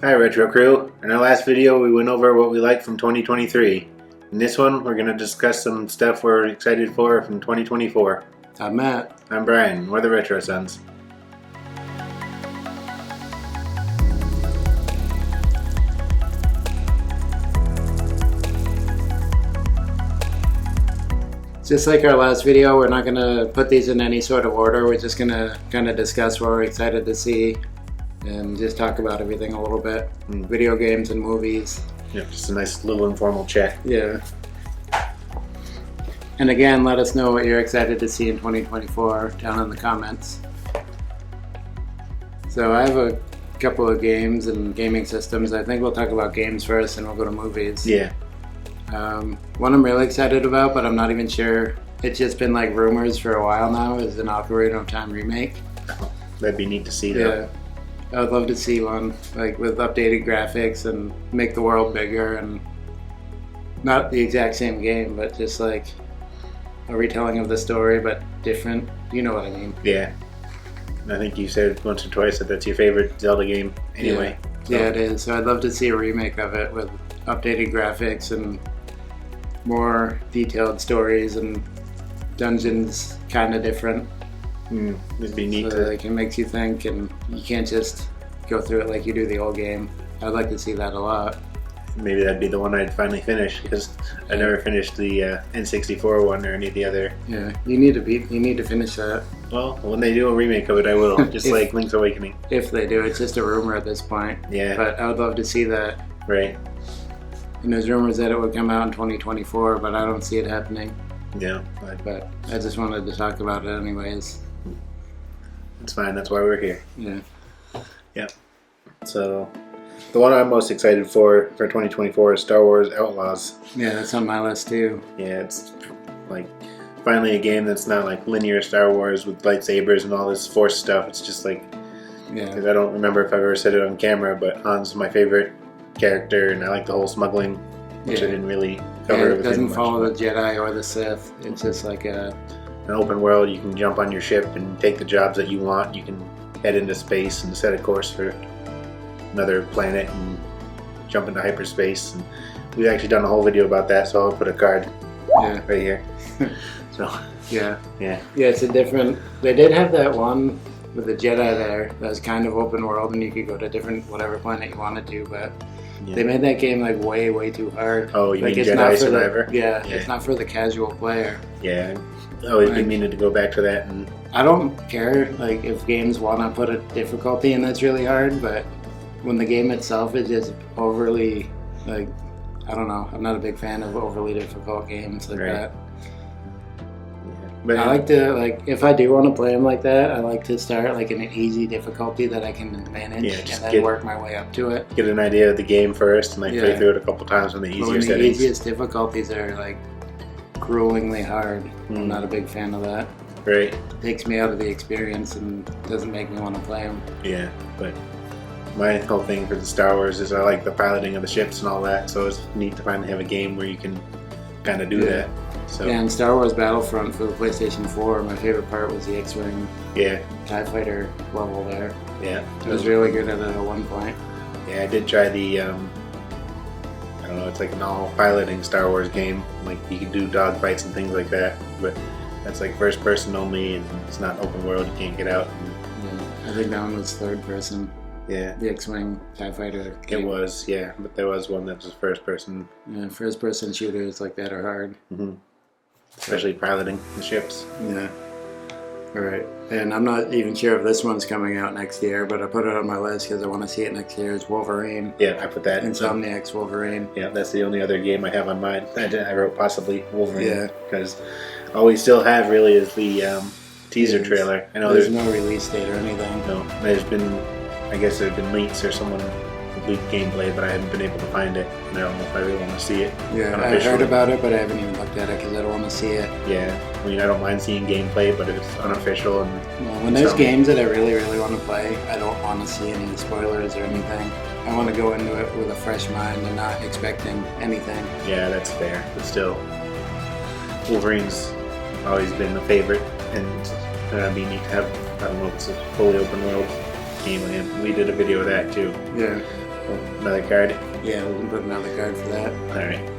Hi Retro Crew. In our last video we went over what we liked from 2023. In this one we're going to discuss some stuff we're excited for from 2024. I'm Matt. I'm Brian. We're the Retro Sons. Just like our last video, we're not going to put these in any sort of order. We're just going to kind of discuss what we're excited to see and just talk about everything a little bit. Video games and movies. Yeah, just a nice little informal chat. Yeah. And again, let us know what you're excited to see in 2024 down in the comments. So I have a couple of games and gaming systems. I think we'll talk about games first and we'll go to movies. Yeah. One I'm really excited about, but I'm not even sure. It's just been like rumors for a while now, is an Ocarina of Time remake. That'd be neat to see though. Yeah. I would love to see one, like with updated graphics and make the world bigger and not the exact same game, but just like a retelling of the story, but different. You know what I mean? Yeah. I think you said once or twice that that's your favorite Zelda game anyway. Yeah, it is. So I'd love to see a remake of it with updated graphics and more detailed stories and dungeons kind of different. It'd be neat so like it makes you think and you can't just go through it like you do the old game. I'd like to see that a lot. Maybe that'd be the one I'd finally finish, because I never finished the N64 one or any of the other. Yeah, you need to finish that. Well, when they do a remake of it, I will. Just like Link's Awakening. If they do, it's just a rumor at this point. Yeah. But I would love to see that. Right. And there's rumors that it would come out in 2024, but I don't see it happening. Yeah. But I just wanted to talk about it anyways. It's fine. That's why we're here. Yeah. Yeah. So, the one I'm most excited for 2024 is Star Wars Outlaws. Yeah, that's on my list too. Yeah, it's like finally a game that's not like linear Star Wars with lightsabers and all this Force stuff. It's just like, because I don't remember if I've ever said it on camera, but Han's my favorite character, and I like the whole smuggling, which I didn't really cover. It doesn't follow the Jedi or the Sith. It's just like an open world. You can jump on your ship and take the jobs that you want. You can head into space and set a course for another planet and jump into hyperspace. And we've actually done a whole video about that, so I'll put a card right here. So yeah, it's a different. They did have that one with the Jedi there that was kind of open world, and you could go to different whatever planet you wanted to, but they made that game like way too hard. Oh, you like mean it's Jedi not for Survivor? It's not for the casual player. Yeah, I always been meaning to go back to that. And I don't care like if games want to put a difficulty in that's really hard, but when the game itself is just overly, like, I don't know, I'm not a big fan of overly difficult games like that. But I like to, like, if I do want to play them like that, I like to start like in an easy difficulty that I can manage and then work my way up to it. Get an idea of the game first and like play through it a couple times on the easier settings. The easiest difficulties are like gruelingly hard. I'm not a big fan of that. Right. It takes me out of the experience and doesn't make me want to play them. Yeah, but my whole thing for the Star Wars is I like the piloting of the ships and all that, so it's neat to finally have a game where you can kind of do that. So. Yeah, and Star Wars Battlefront for the PlayStation 4, my favorite part was the X-Wing TIE Fighter level there. Yeah. I was really good at it at one point. Yeah, I did try the, I don't know, it's like an all-piloting Star Wars game. Like, you can do dogfights and things like that, but that's like first person only, and it's not open world, you can't get out. I think that one was third person. Yeah. The X-Wing TIE Fighter game. It was, but there was one that was first person. Yeah, first person shooters like that are hard. Especially piloting the ships. Yeah. Alright. And I'm not even sure if this one's coming out next year, but I put it on my list because I want to see it next year. It's Wolverine. Yeah, I put that. Insomniac's Wolverine. Yeah, that's the only other game I have on mine. I wrote possibly Wolverine. Because all we still have really is the teaser trailer. I know there's no release date or anything. No, there's been leaks or someone leaked gameplay, but I haven't been able to find it, and I don't know if I really want to see it. Yeah, I heard about it, but I haven't even looked at it because I don't want to see it. Yeah, I mean, I don't mind seeing gameplay, but if it's unofficial and when there's games that I really want to play, I don't want to see any spoilers or anything. I want to go into it with a fresh mind and not expecting anything. Yeah, that's fair, but still, Wolverine's always been a favorite, and it'd be neat to have, I don't know if it's a fully open world game. We did a video of that too. Yeah. Another card. Yeah, we can put another card for that. All right.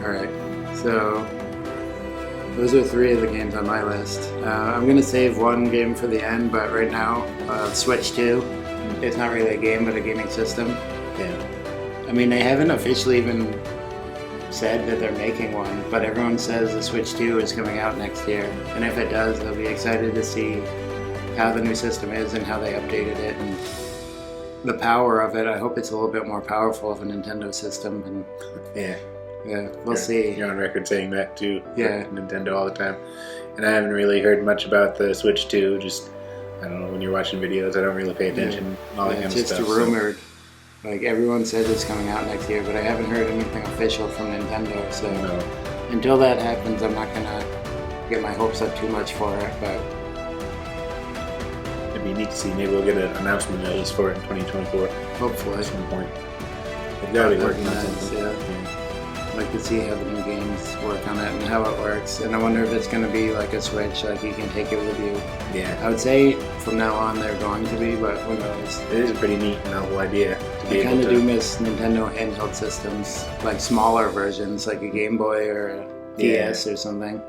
Alright, so those are 3 of the games on my list. I'm going to save one game for the end, but right now, Switch 2. It's not really a game, but a gaming system. Yeah. I mean, they haven't officially even said that they're making one, but everyone says the Switch 2 is coming out next year. And if it does, I'll be excited to see how the new system is and how they updated it and the power of it. I hope it's a little bit more powerful of a Nintendo system. And Yeah. we'll see. You're on record saying that too. Yeah. Nintendo all the time. And I haven't really heard much about the Switch 2. Just, I don't know, when you're watching videos, I don't really pay attention. All that kind It's of just stuff. rumored. Like, everyone says it's coming out next year, but I haven't heard anything official from Nintendo. So No. until that happens, I'm not gonna get my hopes up too much for it. But It'd be neat to see. Maybe we'll get an announcement at least for it in 2024 hopefully, at some point. They've got to be working on Nice, something. yeah. I'd like to see how the new games work on it and how it works. And I wonder if it's gonna be like a Switch, like you can take it with you. Yeah. I would say from now on they're going to be, but who knows? It is a pretty neat and novel idea to be I able kind of to. do miss Nintendo handheld systems, like smaller versions, like a Game Boy or a DS or something.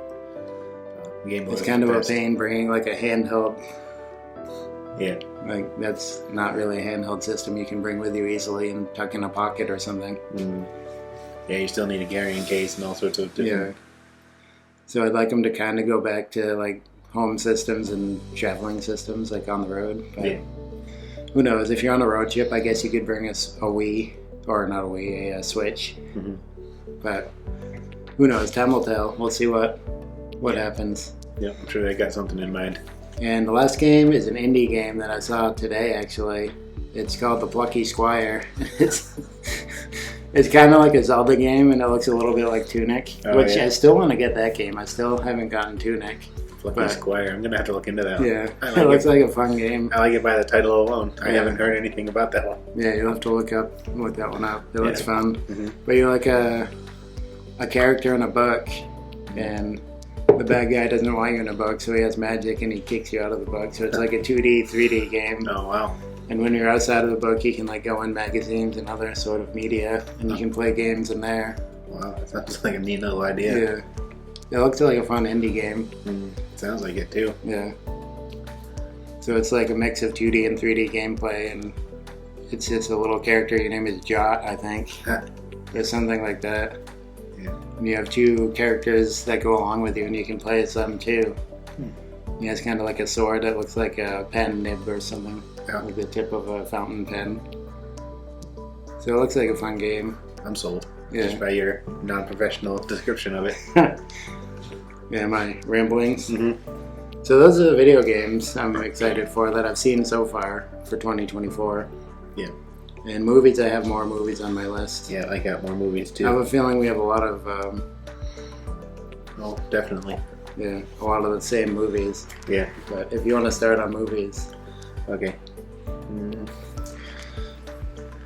Game Boy It's was kind the of a best. pain bringing like a handheld. Yeah. Like, that's not really a handheld system you can bring with you easily and tuck in a pocket or something. Mm. Yeah, you still need a carrying case and all sorts of different. Yeah. So I'd like them to kind of go back to like home systems and traveling systems, like on the road. But Yeah. who knows? If you're on a road trip, I guess you could bring us a Wii, or not a Wii, a Switch. Mhm. But who knows? Time will tell. We'll see what happens. Yeah, I'm sure they got something in mind. And the last game is an indie game that I saw today, actually. It's called The Plucky Squire. It's kind of like a Zelda game, and it looks a little bit like Tunic, Oh, which yeah. I still want to get that game. I still haven't gotten Tunic. Fluffy But- Squire. I'm gonna have to look into that one. Yeah, I it like looks it. like a fun game. I like it by the title alone. I Yeah. haven't heard anything about that one. Yeah, you'll have to look that one up. It looks Yeah. fun. Mhm. But you're like a character in a book, and the bad guy doesn't want you in a book, so he has magic and he kicks you out of the book. So it's like a 2D, 3D game. Oh wow. And when you're outside of the book, you can like go in magazines and other sort of media, and you can play games in there. Wow, that sounds like a neat little idea. Yeah. It looks like a fun indie game. Mm, sounds like it too. Yeah. So it's like a mix of 2D and 3D gameplay, and it's just a little character. Your name is Jot, I think. Or something like that. Yeah. And you have 2 characters that go along with you, and you can play as them too. He has kind of like a sword that looks like a pen nib or something, Yeah. like the tip of a fountain pen. So it looks like a fun game. I'm sold. Yeah. Just by your non-professional description of it. Yeah, my ramblings. Mm-hmm. So those are the video games I'm excited for that I've seen so far for 2024. Yeah. And movies, I have more movies on my list. Yeah, I got more movies I have too. a feeling we have a lot of Oh, definitely. the same movies. Yeah. But if you want to start on movies, Okay. Mm.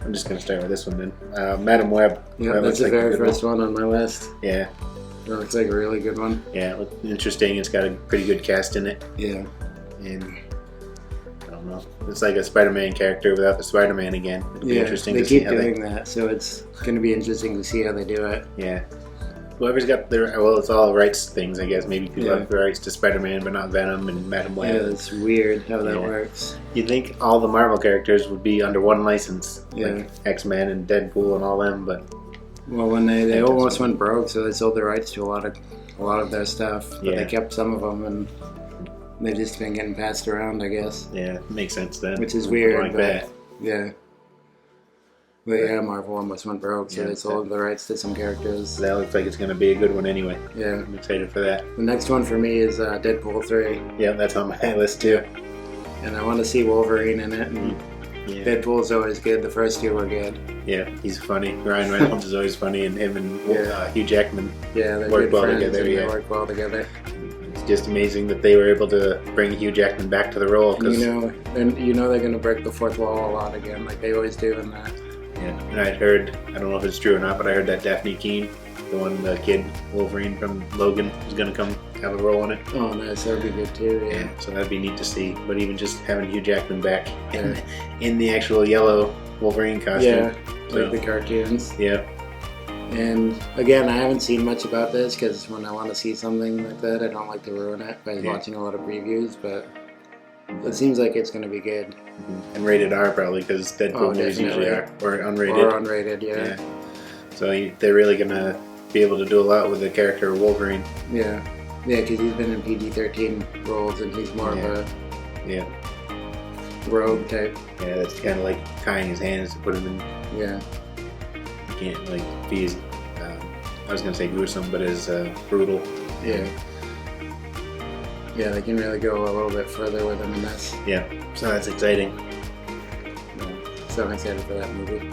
I'm just gonna start with this one then. Madam Web. yeah, That that's looks the like a very good first one on my list. Yeah. That looks like a really good one. Yeah, it looks interesting. It's got a pretty good cast in it, Yeah, and I don't know. It's like a Spider-Man character without the Spider-Man again. It'll be yeah. interesting They to see keep how doing that, so it's going to be interesting to see how they do it. Yeah. Whoever's got their it's all rights things, I guess. Maybe people Yeah. have the rights to Spider-Man, but not Venom and Madam Yeah, Web. it's weird how that Yeah. works. You'd think all the Marvel characters would be under one license, Yeah. like X-Men and Deadpool and all them, but Well, when they Interesting. almost went broke, so they sold the rights to a lot of their stuff. But Yeah. they kept some of them, and they've just been getting passed around, I guess. yeah, it makes sense then. Which is weird, Like but- that. Yeah. But yeah, Marvel almost went broke, so Yeah, they sold the rights to some characters. So that looks like it's going to be a good one anyway. Yeah. I'm excited for that. The next one for me is Deadpool 3, Yeah, that's on my list too. and I want to see Wolverine in it. And Yeah, Deadpool's always good. The first 2 were good. yeah, he's funny. Ryan Reynolds is always funny, and him and Yeah. Hugh Jackman. Yeah, they're Work good well friends, together, and yeah. they work well together. It's just amazing that they were able to bring Hugh Jackman back to the role. And 'Cause, you know they're gonna break the fourth wall a lot again, like they always do in that. yeah, and I'd heard, I don't know if it's true or not, but I heard that Daphne Keane, the kid Wolverine from Logan, is going to come have a role in it. Oh, nice. That would be good too. Yeah. So that'd be neat to see. But even just having Hugh Jackman back Yeah. in the actual yellow Wolverine costume. Yeah. So, Like the cartoons. yeah. And again, I haven't seen much about this because when I want to see something like that, I don't like to ruin it by watching a lot of previews. But it seems like it's going to be good. And rated R probably because Deadpool movies usually are, or unrated. Or unrated, yeah. So they're really gonna be able to do a lot with the character of Wolverine. Yeah, because he's been in PG-13 roles and he's more of a Yeah, rogue type. yeah, that's kind of like tying his hands to put him in. Yeah, You can't like be as I was gonna say gruesome, but as brutal. yeah. Yeah, they can really go a little bit further with him in this. Yeah, so that's exciting. Yeah. So I'm excited for that movie.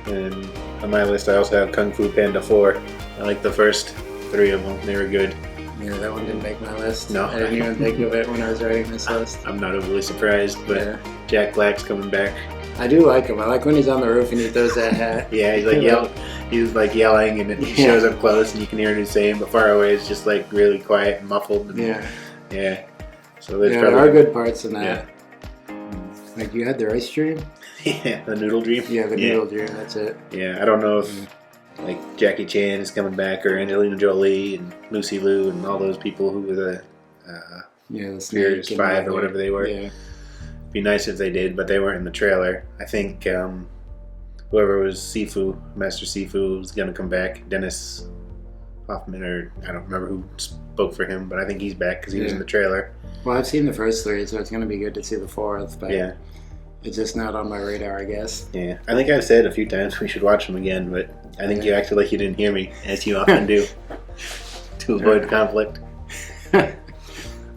And on my list, I also have Kung Fu Panda 4. I like the first 3 of them; they were good. Yeah, that one didn't make my list. No. I didn't even think of it when I was writing this list. I'm not overly surprised, but Yeah. Jack Black's coming back. I do like him. I like when he's on the roof and he throws that hat. Yeah, he's like yelling, and then he shows up close, and you can hear what he's saying. But far away, it's just like really quiet and muffled. And, Yeah. yeah. So there's There are good parts in that. Yeah. Like you had the ice dream. Yeah, the Noodle Dream. Yeah, the noodle dream. That's it. Yeah, I don't know if like Jackie Chan is coming back, or Angelina Jolie and Lucy Liu and all those people who were the The Fears snake 5 and or whatever they were. Yeah. Be nice if they did, but they weren't in the trailer. I think whoever was Sifu, Master Sifu, was gonna come back. Dennis Hoffman, or I don't remember who spoke for him, but I think he's back because he was in the trailer. Well, I've seen the first 3, so it's going to be good to see the 4th, but Yeah, it's just not on my radar, I guess. yeah. I think I've said a few times we should watch them again, but I think you acted like you didn't hear me, as you often do, to avoid conflict.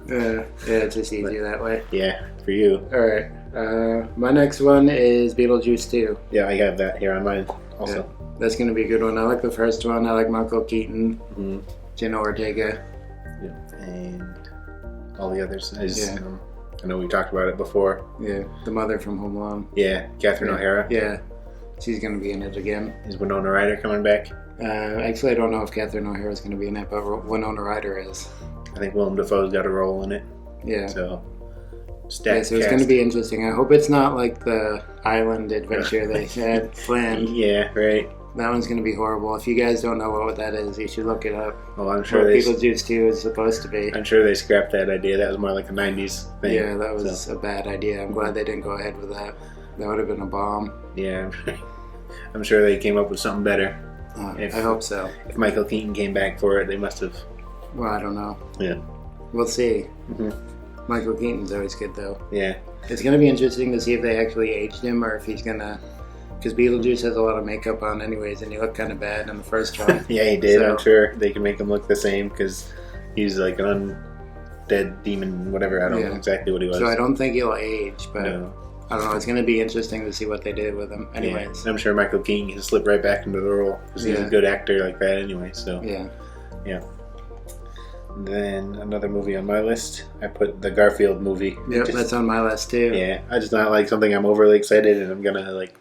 Yeah, it's just easier that way. Yeah, for you. Alright, my next one is Beetlejuice 2. Yeah, I have that here on mine also. Yeah, that's going to be a good one. I like the first one. I like Michael Keaton, Mhm. Jenna Ortega. Yeah. And all the others. Yeah. I know we talked about it before. Yeah, the mother from Home Alone. Yeah, Catherine O'Hara. Yeah, she's going to be in it again. Is Winona Ryder coming back? Actually, I don't know if Catherine O'Hara is going to be in it, but Winona Ryder is. I think Willem Dafoe's got a role in it. Yeah. So, Yeah, stacked so it's cast. going to be interesting. I hope it's not like the island adventure they had planned. Yeah, right. That one's going to be horrible. If you guys don't know what that is, you should look it up. Well, I'm sure What they. Beetlejuice 2 is supposed to be. I'm sure they scrapped that idea. That was more like a '90s thing. Yeah, that was So, a bad idea. I'm glad they didn't go ahead with that. That would have been a bomb. yeah, I'm sure they came up with something better. I hope so. If Michael Keaton came back for it, they must have. Well, I don't know. Yeah. We'll see. Mhm. Michael Keaton's always good, though. Yeah. It's going to be interesting to see if they actually aged him or if he's going to... Because Beetlejuice has a lot of makeup on anyways, and he looked kind of bad in the first one. Yeah, he did. So- I'm sure they can make him look the same because he's like an undead demon, whatever. I don't know exactly what he was. So I don't think he'll age, but No. I don't know. It's going to be interesting to see what they did with him. Anyways. Yeah. I'm sure Michael Keaton can slip right back into the role because he's a Yeah. good actor like that anyway. So Yeah. Then another movie on my list, I put the Garfield movie. Yep, Just- that's on my list too. yeah, I just not like something I'm overly excited and I'm gonna like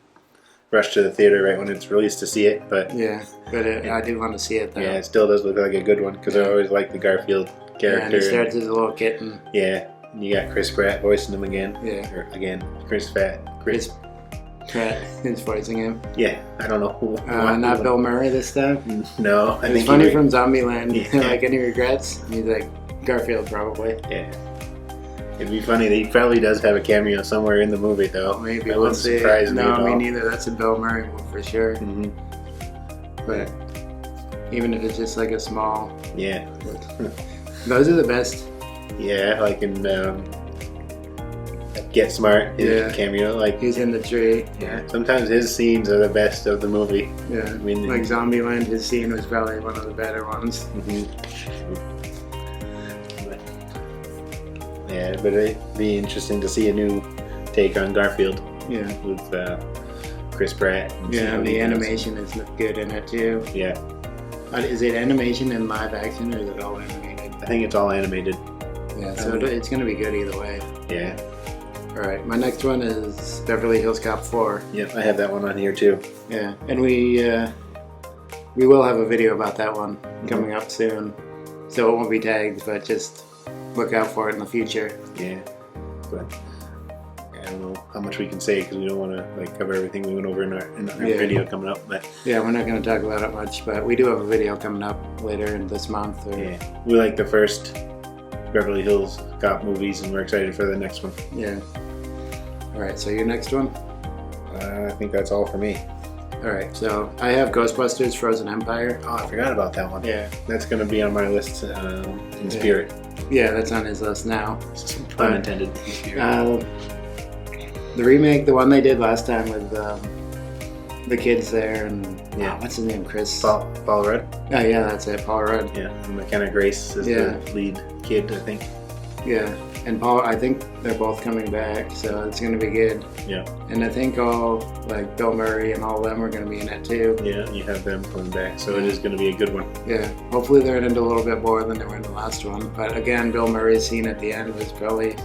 rush to the theater right when it's released to see it. But Yeah, but I do want to see it though. yeah, it still does look like a good one because I always like the Garfield Yeah, character. and he starts as a little kitten. Yeah, and you got Chris Pratt voicing him again. Yeah. Or again, Chris Pratt is voicing him. Yeah, I don't know who. Not Bill Murray this time. No, I It's think funny he- from Zombieland. Yeah. Like, any regrets? He's like, Garfield probably. Yeah. It'd be funny. He probably does have a cameo somewhere in the movie, though. Maybe That we'll wouldn't see. surprise me No, at me all. neither. That's a Bill Murray one for sure. Mhm. But even if it's just like a small, Yeah, those are the best. yeah, like in Get Smart, his Yeah. cameo. Like, He's in the tree. yeah, sometimes his scenes are the best of the movie. Yeah, I mean, like Zombieland, his scene was probably one of the better ones. Yeah, but it'd be interesting to see a new take on Garfield Yeah, with Chris Pratt. And see yeah, how and he the does. animation is good in it too. Yeah, Is it animation and live action, or is it all animated? I think it's all animated. Yeah, so it's gonna be good either way. Yeah, All right, my next one is Beverly Hills Cop 4. yep, I have that one on here too. Yeah, and we will have a video about that one coming up soon. so it won't be tagged, but just look out for it in the future. Yeah, but I don't know how much we can say because we don't want to like cover everything we went over in our Yeah. video coming up. But Yeah, we're not going to talk about it much, but we do have a video coming up later in this month. Or, yeah, we like the first Beverly Hills Cop movies, and we're excited for the next one. Yeah. All right, so your next one? I think that's all for me. All right, so I have Ghostbusters Frozen Empire. Oh, I forgot about that one. Yeah. That's going to be on my list in spirit. Yeah, that's on his list now. Pun intended. In spirit. The remake, the one they did last time with the kids there, and Yeah. what's his name? Chris. Paul Rudd. Oh yeah, that's it. Paul Rudd. Yeah, and McKenna Grace is Yeah. the lead kid, I think. Yeah, and Paul. I think they're both coming back, so it's gonna be good. Yeah. And I think all like Bill Murray and all of them are gonna be in it too. Yeah, you have them coming back, so it is going to be a good one. Yeah, hopefully they're in it a little bit more than they were in the last one. But again, Bill Murray's scene at the end was probably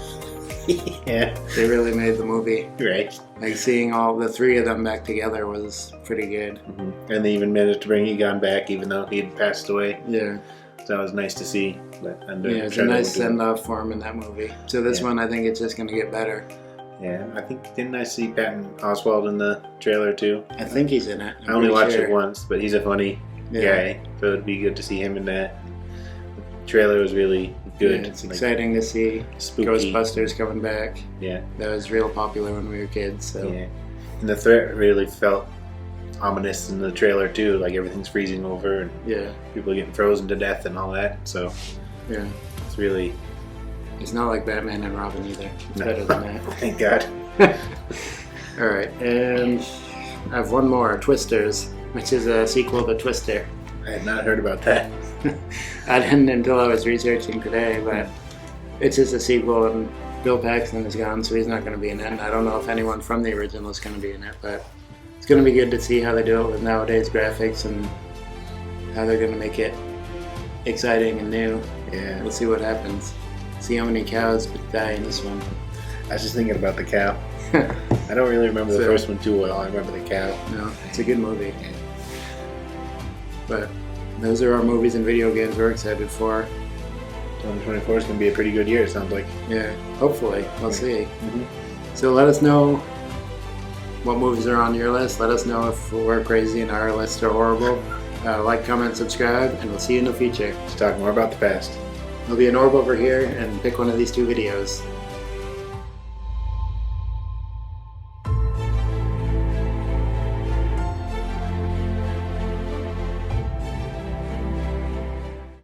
Yeah, they really made the movie. right. Like seeing all the three of them back together was pretty good. And they even managed to bring Egon back, even though he had passed away. Yeah, So that was nice to see. And yeah, it's a nice send off for him in that movie. So this one, I think it's just gonna get better. Yeah, I think didn't I see Patton Oswalt in the trailer too? I think he's in it. I only watched it once, but he's a funny Yeah. guy, so it'd be good to see him in that. The trailer was really good. Yeah, it's like, exciting to see spooky. Ghostbusters coming back. Yeah, That was real popular when we were kids. So yeah. And the threat really felt ominous in the trailer too. Like everything's freezing over and yeah, people are getting frozen to death and all that. So yeah. it's really, It's not like Batman and Robin either. It's No. better than that. thank God. All right, and I have one more, Twisters, which is a sequel to Twister. I had not heard about that. I didn't until I was researching today, but it's just a sequel, and Bill Paxton is gone, so he's not going to be in it. And I don't know if anyone from the original is going to be in it, but it's going to be good to see how they do it with nowadays graphics and how they're going to make it exciting and new. Yeah, We'll see what happens. See how many cows die in this one. I was just thinking about the cow. I don't really remember the So- first one too well. I remember the cow. No, it's a good movie. But those are our movies and video games we're excited for. 2024 is going to be a pretty good year, it sounds like. Yeah, hopefully. We'll see. Mhm. So let us know what movies are on your list. Let us know if we're crazy and our lists are horrible. Like, comment, subscribe, and we'll see you in the future. Let's talk more about the past. There'll be an orb over here, and pick one of these two videos.